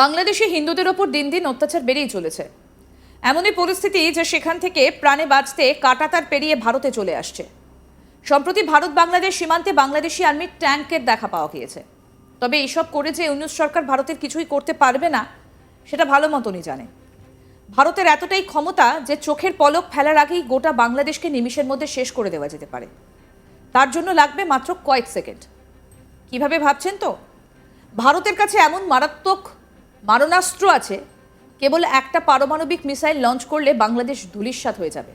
বাংলাদেশে হিন্দুদের ওপর দিন দিন অত্যাচার বেড়েই চলেছে। এমনই পরিস্থিতি যে সেখান থেকে প্রাণে বাঁচতে কাঁটাতার পেরিয়ে ভারতে চলে আসছে। সম্প্রতি ভারত বাংলাদেশ সীমান্তে বাংলাদেশি আর্মির ট্যাঙ্কের দেখা পাওয়া গিয়েছে। তবে এইসব করে যে ইউনূস সরকার ভারতের কিছুই করতে পারবে না সেটা ভালো মতনই জানে। ভারতের এতটাই ক্ষমতা যে চোখের পলক ফেলার আগেই গোটা বাংলাদেশকে নিমিষের মধ্যে শেষ করে দেওয়া যেতে পারে। তার জন্য লাগবে মাত্র কয়েক সেকেন্ড। কিভাবে ভাবছেন তো? ভারতের কাছে এমন মারাত্মক মারণাস্ত্র আছে, কেবল একটা পারমাণবিক মিসাইল লঞ্চ করলে বাংলাদেশ ধূলিসাৎ হয়ে যাবে,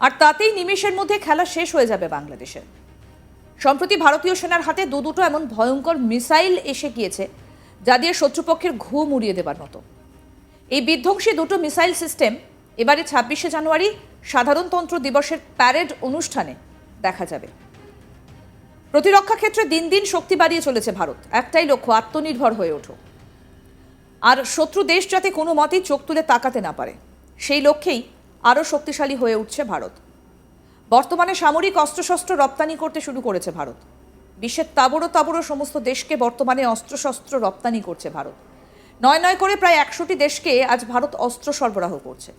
আর তাতেই নিমেষের মধ্যে খেলা শেষ হয়ে যাবে বাংলাদেশের। সম্প্রতি ভারতীয় সেনার হাতে দুটো এমন ভয়ঙ্কর মিসাইল এসে গিয়েছে যা দিয়ে শত্রুপক্ষের ঘুম উড়িয়ে দেবার মতো। এই বিধ্বংসী দুটো মিসাইল সিস্টেম এবারে ২৬শে জানুয়ারি সাধারণতন্ত্র দিবসের প্যারেড অনুষ্ঠানে দেখা যাবে। প্রতিরক্ষা ক্ষেত্রে দিন দিন শক্তি বাড়িয়ে চলেছে ভারত। একটাই লক্ষ্য, আত্মনির্ভর হয়ে ওঠো, আর শত্রু দেশ যাতে কোনো মতেই চোখ তুলে তাকাতে না পারে, সেই লক্ষ্যেই আরও শক্তিশালী হয়ে উঠছে ভারত। বর্তমানে সামরিক অস্ত্রশস্ত্র রপ্তানি করতে শুরু করেছে ভারত। বিশ্বের তাবড়ো সমস্ত দেশকে বর্তমানে অস্ত্রশস্ত্র রপ্তানি করছে ভারত। নয় করে প্রায় ১০০টি দেশকে আজ ভারত অস্ত্র সরবরাহ করছে।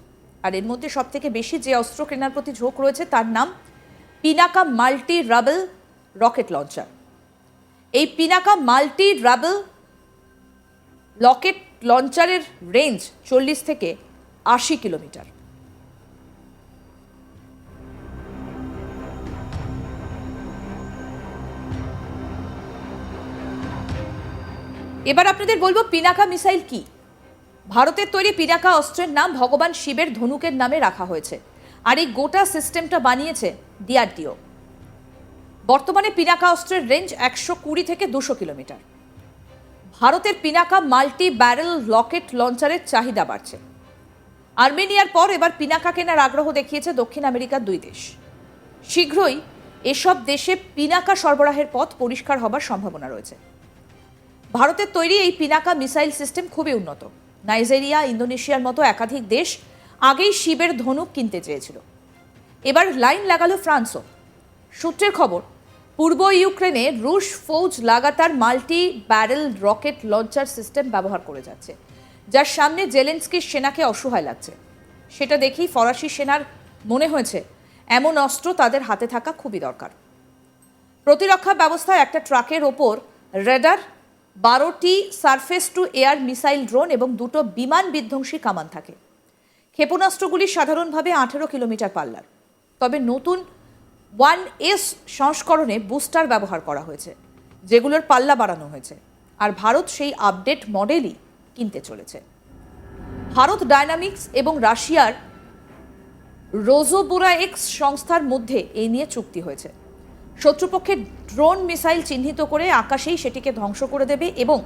আর এর মধ্যে সবথেকে বেশি যে অস্ত্র কেনার প্রতি ঝোঁক রয়েছে তার নাম পিনাকা মাল্টি রাবেল রকেট লঞ্চার। এই পিনাকা মাল্টি রাবেল রকেট লঞ্চারের রেঞ্জ ৪০ থেকে ৮০ কিলোমিটার। এবার আপনাদের বলবো পিনাকা মিসাইল কি। ভারতের তৈরি পিনাকা অস্ত্রের নাম ভগবান শিবের ধনুকের নামে রাখা হয়েছে, আর এই গোটা সিস্টেমটা বানিয়েছে ডিআরডিও। বর্তমানে পিনাকা অস্ত্রের রেঞ্জ ১২০ থেকে ২০০ কিলোমিটার। ভারতের পিনাকা মাল্টি ব্যারেল রকেট লঞ্চারের চাহিদা বাড়ছে। আর্মেনিয়ার পর এবার পিনাকা কেনার আগ্রহ দেখিয়েছে দক্ষিণ আমেরিকার দুই দেশ। শীঘ্রই এসব দেশে পিনাকা সরবরাহের পথ পরিষ্কার হবার সম্ভাবনা রয়েছে। ভারতের তৈরি এই পিনাকা মিসাইল সিস্টেম খুবই উন্নত। নাইজেরিয়া, ইন্দোনেশিয়ার মতো একাধিক দেশ আগেই শিবের ধনুক কিনতে চেয়েছিল। এবার লাইন লাগালো ফ্রান্সও। সূত্রের খবর, পূর্ব ইউক্রেনে রুশ ফৌজ লাগাতার multi barrel rocket launcher system ব্যবহার করে যাচ্ছে, যার সামনে জেলেনস্কির সেনাকে অসহায় লাগছে। সেটা দেখেই ফরাসি সেনার মনে হয়েছে এমন অস্ত্র তাদের হাতে থাকা খুবই দরকার। প্রতিরক্ষা ব্যবস্থায় একটা ট্রাকের ওপর রেডার, ১২টি surface two air missile drone এবং দুটো বিমান বিধ্বংসী কামান থাকে। ক্ষেপণাস্ত্রগুলি সাধারণভাবে ১৮ কিলোমিটার পাল্লার। তবে নতুন 1S সংস্করণে বুস্টার ব্যবহার করা হয়েছে, যেগুলোর পাল্লা বাড়ানো হয়েছে। আর ভারত সেই আপডেট মডেলই কিনতে চলেছে। ভারত ডায়নামিক্স এবং রাশিয়ার রোজোবোরাএক্স সংস্থার মধ্যে এই নিয়ে চুক্তি হয়েছে। শত্রুপক্ষের ড্রোন মিসাইল চিহ্নিত করে আকাশেই সেটিকে ধ্বংস করে দেবে এবং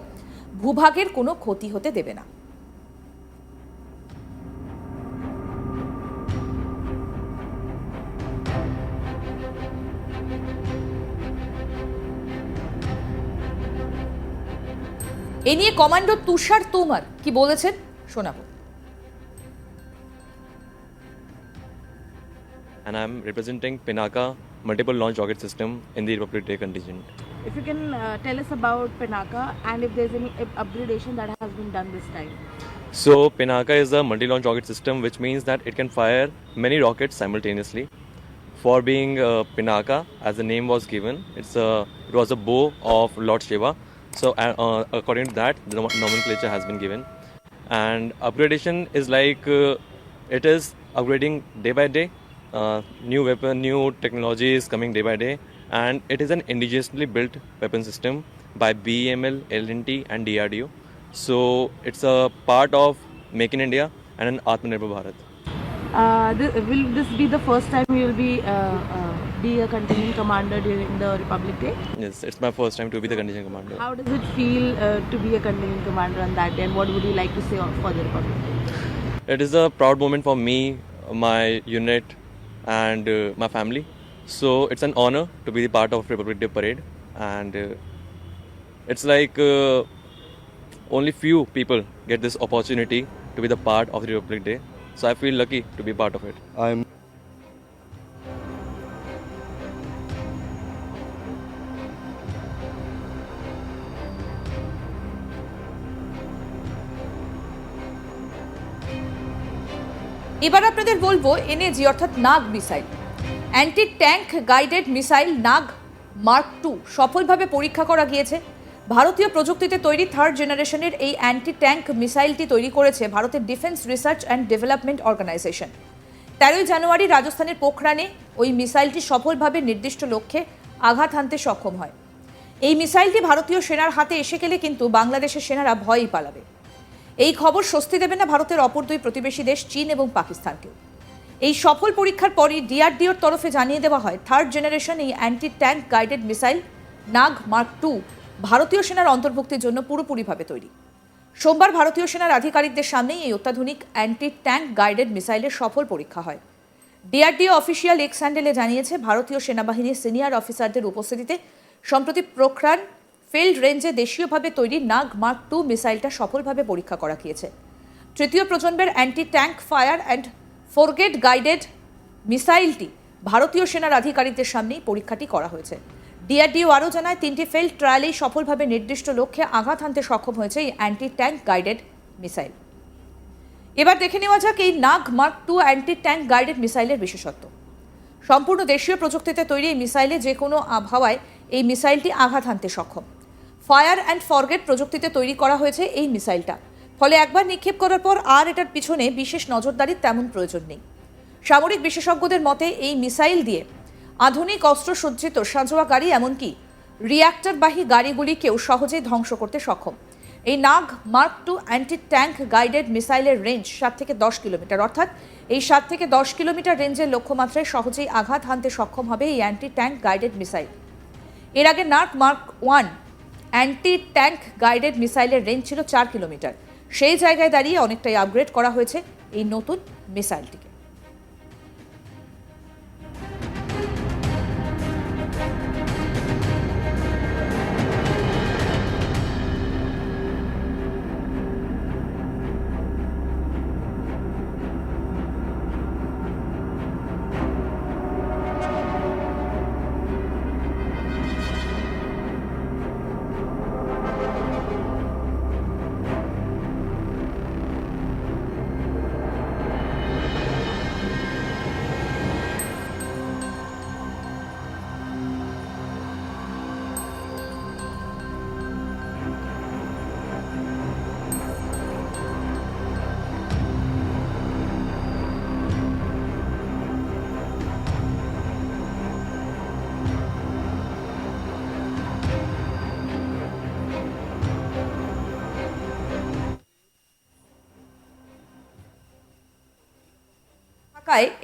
ভূভাগের কোনো ক্ষতি হতে দেবে না। এ নিয়ে কমান্ডো তুষার তোমর কি বলেছেন শোনাবো। And I'm representing Pinaka multiple launch rocket system in the Republic Day contingent. If you can tell us about Pinaka and if there's any upgradation that has been done this time. So Pinaka is a multi-launch rocket system, which means that it can fire many rockets simultaneously. For being Pinaka, as the name was given, it was a bow of Lord Shiva. So according to that, the nomenclature has been given. And upgradation is like it is upgrading day by day. New weapon, new technology is coming day by day, and it is an indigenously built weapon system by BEML, L&T and DRDO. So it's a part of Make in India and an Atmanirbhar Bharat. Will this be the first time you will be a contingent commander during the Republic Day? Yes, it's my first time to be the contingent commander. How does it feel to be a contingent commander on that day, and what would you like to say for the Republic Day? It is a proud moment for me, my unit and my family. So it's an honor to be part of Republic Day parade, and it's like only few people get this opportunity to be the part of the Republic Day. So I feel lucky to be part of it. I'm এবার আপনাদের বলবো NAG অর্থাৎ Nag missile, anti tank guided missile Nag mark 2 সফলভাবে পরীক্ষা করা গিয়েছে। ভারতীয় প্রযুক্তিতে তৈরি থার্ড জেনারেশনের এই অ্যান্টি ট্যাঙ্ক মিসাইলটি তৈরি করেছে ভারতের defence research and development organisation. 13 জানুয়ারি রাজস্থানের পোখরানে ওই মিসাইলটি সফলভাবে নির্দিষ্ট লক্ষ্যে আঘাত হানতে সক্ষম হয়। এই মিসাইলটি ভারতীয় সেনার হাতে এসে গেলে কিন্তু বাংলাদেশের সেনারা ভয়ই পালাবে। এই খবর স্বস্তি দেবে না ভারতের অপর দুই প্রতিবেশী দেশ চীন এবং পাকিস্তানকেও। এই সফল পরীক্ষার পরই ডিআরডিওর তরফে জানিয়ে দেওয়া হয় থার্ড জেনারেশন এই anti tank guided missile Nag mark 2 ভারতীয় সেনার অন্তর্ভুক্তির জন্য পুরোপুরিভাবে তৈরি। সোমবার ভারতীয় সেনার আধিকারিকদের সামনেই এই অত্যাধুনিক অ্যান্টি ট্যাঙ্ক গাইডেড মিসাইলের সফল পরীক্ষা হয়। ডিআরডিও অফিসিয়াল এক্স হ্যান্ডেলে জানিয়েছে ভারতীয় সেনাবাহিনীর সিনিয়র অফিসারদের উপস্থিতিতে সম্প্রতি পোখরান ফিল্ড রেঞ্জে দেশীয়ভাবে তৈরি নাগ মার্ক 2 মিসাইলটা সফলভাবে পরীক্ষা করা গিয়েছে। তৃতীয় প্রজন্মের anti tank fire and forget guided মিসাইলটি ভারতীয় সেনার আধিকারিকদের সামনেই পরীক্ষাটি করা হয়েছে। ডিআরডিও আরও জানায় 3টি ফিল্ড ট্রায়ালেই সফলভাবে নির্দিষ্ট লক্ষ্যে আঘাত হানতে সক্ষম হয়েছে এই অ্যান্টি ট্যাঙ্ক গাইডেড মিসাইল। এবার দেখে নেওয়া যাক এই নাগ মার্ক 2 অ্যান্টি ট্যাঙ্ক গাইডেড মিসাইলের বিশেষত্ব। সম্পূর্ণ দেশীয় প্রযুক্তিতে তৈরি এই মিসাইলে যে কোনো আবহাওয়ায় এই মিসাইলটি আঘাত হানতে সক্ষম। ফায়ার অ্যান্ড ফরগেট প্রযুক্তিতে তৈরি করা হয়েছে এই মিসাইলটা, ফলে একবার নিক্ষেপ করার পর আর এটার পিছনে বিশেষ নজরদারির তেমন প্রয়োজন নেই। সামরিক বিশেষজ্ঞদের মতে এই মিসাইল দিয়ে আধুনিক অস্ত্রসজ্জিত সাঁজোয়া গাড়ি এমনকি রিয়্যাক্টরবাহী গাড়িগুলিকেও সহজেই ধ্বংস করতে সক্ষম। এই নাগ মার্ক 2 অ্যান্টি ট্যাঙ্ক গাইডেড মিসাইলের রেঞ্জ 7 থেকে 10 কিলোমিটার, অর্থাৎ এই 7 থেকে 10 কিলোমিটার রেঞ্জের লক্ষ্যমাত্রায় সহজেই আঘাত হানতে সক্ষম হবে এই অ্যান্টি ট্যাঙ্ক গাইডেড মিসাইল। এর আগে নাগ মার্ক 1 অ্যান্টি ট্যাঙ্ক গাইডেড মিসাইলের রেঞ্জ ছিল 4 কিলোমিটার। সেই জায়গায় দাঁড়িয়ে অনেকটাই আপগ্রেড করা হয়েছে এই নতুন মিসাইলটিকে।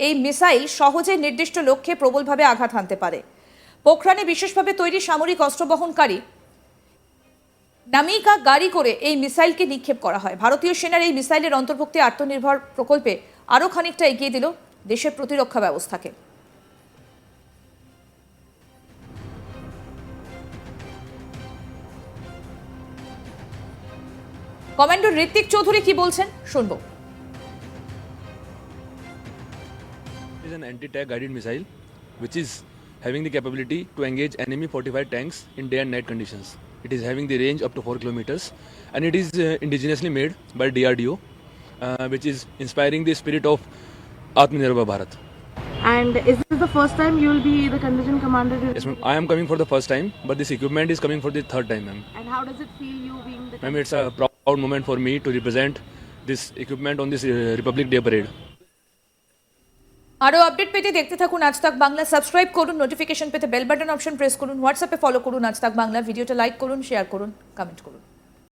এই মিসাইল সহজে নির্দিষ্ট লক্ষ্যে প্রবলভাবে আঘাত হানতে পারে। পোখরানে বিশেষভাবে তৈরি সামরিক অস্ত্র বহনকারী নামিকা গাড়ি করে এই মিসাইলকে নিক্ষেপ করা হয়। ভারতীয় সেনার এই মিসাইলের অন্তর্ভুক্তি আত্মনির্ভর প্রকল্পে আরও খানিকটা এগিয়ে দিল দেশের প্রতিরক্ষা ব্যবস্থাকে। কমান্ডার ঋত্বিক চৌধুরী কি বলছেন শুনবো। It is an anti-tank guided missile which is having the capability to engage enemy fortified tanks in day and night conditions. It is having the range up to 4 kilometers and it is indigenously made by DRDO which is inspiring the spirit of Atmanirbhar Bharat. And is this the first time you will be the contingent commander? Yes ma'am, I am coming for the first time but this equipment is coming for the third time ma'am. And how does it feel you being the Ma'am, it's a proud moment for me to represent this equipment on this Republic Day parade. আরও update পেতে দেখতে থাকুন আজ তাক Bangla. Subscribe করুন, notification পেতে bell button option press করুন, হোয়াটসঅ্যাপে ফলো করুন আজ তাক বাংলা। ভিডিওটা লাইক করুন, শেয়ার করুন, কমেন্ট করুন।